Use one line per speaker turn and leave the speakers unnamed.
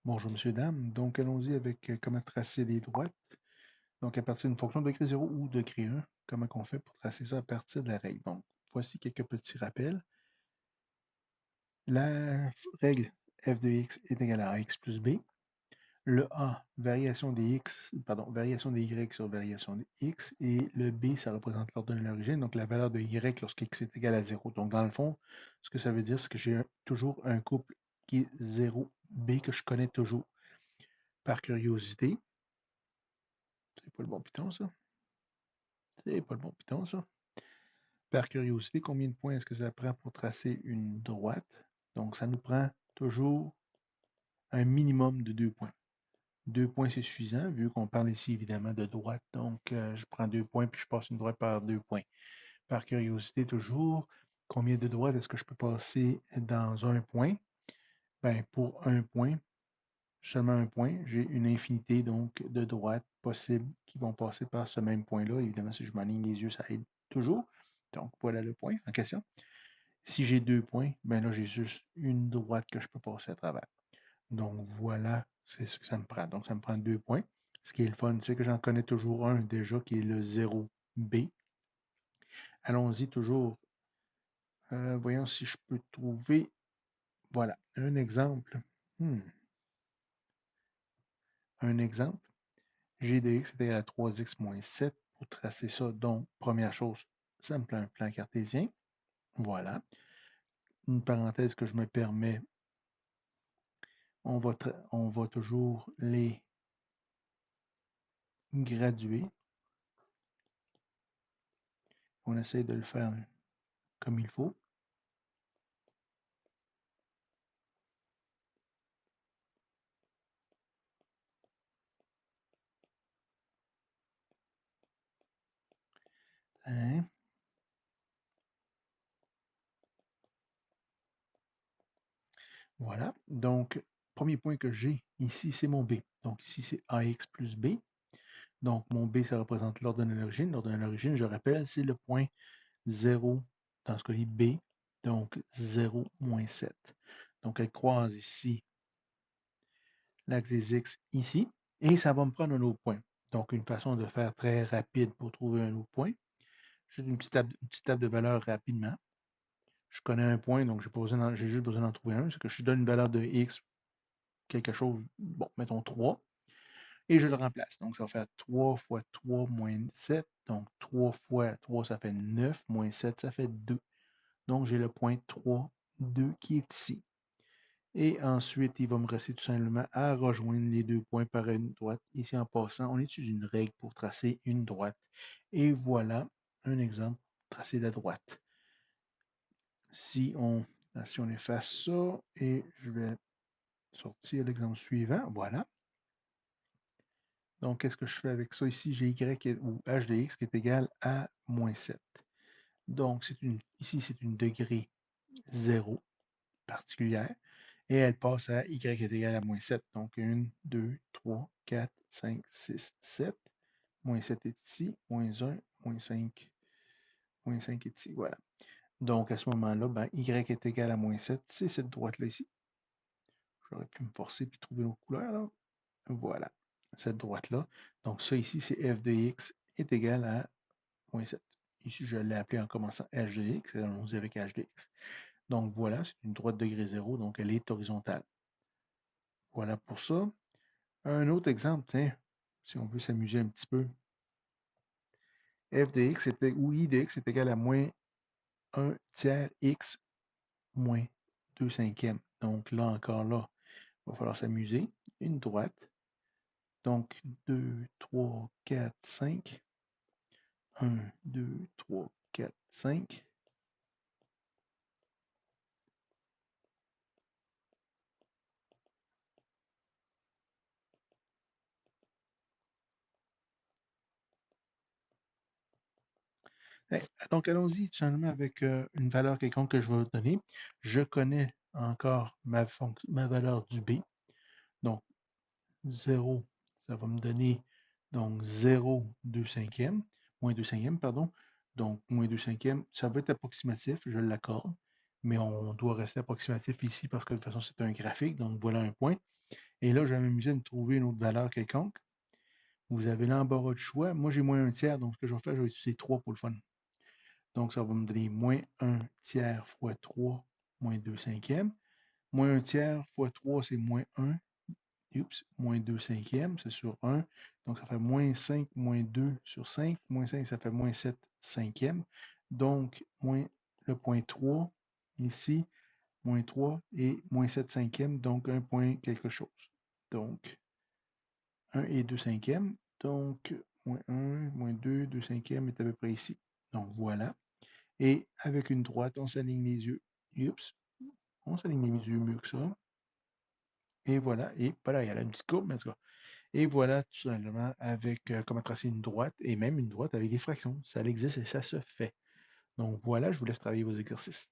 Bonjour, monsieur, dame. Donc, allons-y avec comment tracer des droites. Donc, à partir d'une fonction de degré 0 ou degré 1, comment on fait pour tracer ça à partir de la règle. Donc, voici quelques petits rappels. La règle f de x est égale à ax plus b. Le a, variation des y sur variation des x. Et le b, ça représente l'ordonnée de l'origine, donc la valeur de y lorsque x est égal à 0. Donc, dans le fond, ce que ça veut dire, c'est que j'ai toujours un couple qui est 0b que je connais toujours. Par curiosité, c'est pas le bon piton, ça. C'est pas le bon piton, ça. Par curiosité, combien de points est-ce que ça prend pour tracer une droite? Donc, ça nous prend toujours un minimum de 2 points. 2 points, c'est suffisant, vu qu'on parle ici évidemment de droite. Donc, je prends 2 points, puis je passe une droite par 2 points. Par curiosité, toujours, combien de droites est-ce que je peux passer dans un point? Ben, pour un point, seulement un point, j'ai une infinité donc de droites possibles qui vont passer par ce même point-là. Évidemment, si je m'aligne les yeux, ça aide toujours. Donc, voilà le point en question. Si j'ai 2 points, ben là, j'ai juste une droite que je peux passer à travers. Donc, voilà, c'est ce que ça me prend. Donc, ça me prend 2 points. Ce qui est le fun, c'est que j'en connais toujours un déjà qui est le 0b. Allons-y toujours. Voyons si je peux trouver, voilà, un exemple. Un exemple. G de x est égal à 3x moins 7 pour tracer ça. Donc, première chose, ça me prend un plan cartésien. Voilà. Une parenthèse que je me permets, on va toujours les graduer. On essaie de le faire comme il faut. Hein? Voilà. Donc, premier point que j'ai ici, c'est mon B. Donc, ici, c'est AX plus B. Donc, mon B, ça représente l'ordonnée d'origine. L'ordonnée d'origine, je rappelle, c'est le point 0, dans ce cas-là, B. Donc, 0 moins 7. Donc, elle croise ici l'axe des X ici, et ça va me prendre un autre point. Donc, une façon de faire très rapide pour trouver un autre point. Je fais une petite table de valeurs rapidement. Je connais un point, donc j'ai juste besoin d'en trouver un. C'est que je donne une valeur de X, quelque chose, bon, mettons 3, et je le remplace. Donc, ça va faire 3 fois 3 moins 7. Donc, 3 fois 3, ça fait 9, moins 7, ça fait 2. Donc, j'ai le point 3, 2 qui est ici. Et ensuite, il va me rester tout simplement à rejoindre les 2 points par une droite. Ici, en passant, on utilise une règle pour tracer une droite. Et voilà un exemple pour tracer la droite. Si on efface ça, et je vais sortir l'exemple suivant, voilà. Donc, qu'est-ce que je fais avec ça? Ici, j'ai y ou h de x qui est égal à moins 7. Donc, ici, c'est une degré 0 particulière. Et elle passe à y est égal à moins 7. Donc, 1, 2, 3, 4, 5, 6, 7. Moins 7 est ici. Moins 1, moins 5. Moins 5 est ici. Voilà. Donc, à ce moment-là, ben, y est égal à moins 7. C'est cette droite-là ici. J'aurais pu me forcer et trouver nos couleurs. Là. Voilà. Cette droite-là. Donc, ça ici, c'est f de x est égal à moins 7. Ici, je l'ai appelé en commençant h de x. Allons-y avec h de x. Donc, voilà, c'est une droite degré 0. Donc, elle est horizontale. Voilà pour ça. Un autre exemple, tiens, si on veut s'amuser un petit peu. F de x ou I de x est égal à moins 1 tiers x moins 2 cinquièmes. Donc là encore, là, il va falloir s'amuser. Une droite. Donc 2, 3, 4, 5. 1, 2, 3, 4, 5. Donc allons-y tout simplement avec une valeur quelconque que je vais donner. Je connais encore ma valeur du b. Donc 0, ça va me donner donc 0, 2 cinquièmes, moins 2 cinquièmes, pardon. Donc, moins 2 cinquièmes, ça va être approximatif, je l'accorde, mais on doit rester approximatif ici parce que de toute façon, c'est un graphique, donc voilà un point. Et là, je vais m'amuser à me trouver une autre valeur quelconque. Vous avez l'embarras de choix. Moi, j'ai moins un tiers, donc ce que je vais faire, je vais utiliser 3 pour le fun. Donc, ça va me donner moins un tiers fois 3 moins 2 cinquièmes. Moins un tiers fois 3 c'est moins un. Oups, moins 2 cinquièmes, c'est sur un. Donc, ça fait moins 5 moins 2 sur 5. Moins 5 ça fait moins 7 cinquièmes. Donc, moins le point 3 ici, moins 3 et moins 7 cinquièmes, donc un point quelque chose. Donc, 1 et 2 cinquièmes. Donc, moins 1, moins 2, 2 cinquièmes est à peu près ici. Donc, voilà. Et avec une droite, on s'aligne les yeux. Oups, on s'aligne les yeux mieux que ça. Et voilà. Et voilà, il y a la petite courbe, mais en tout cas. Et voilà, tout simplement, avec comment tracer une droite, et même une droite avec des fractions. Ça existe et ça se fait. Donc voilà, je vous laisse travailler vos exercices.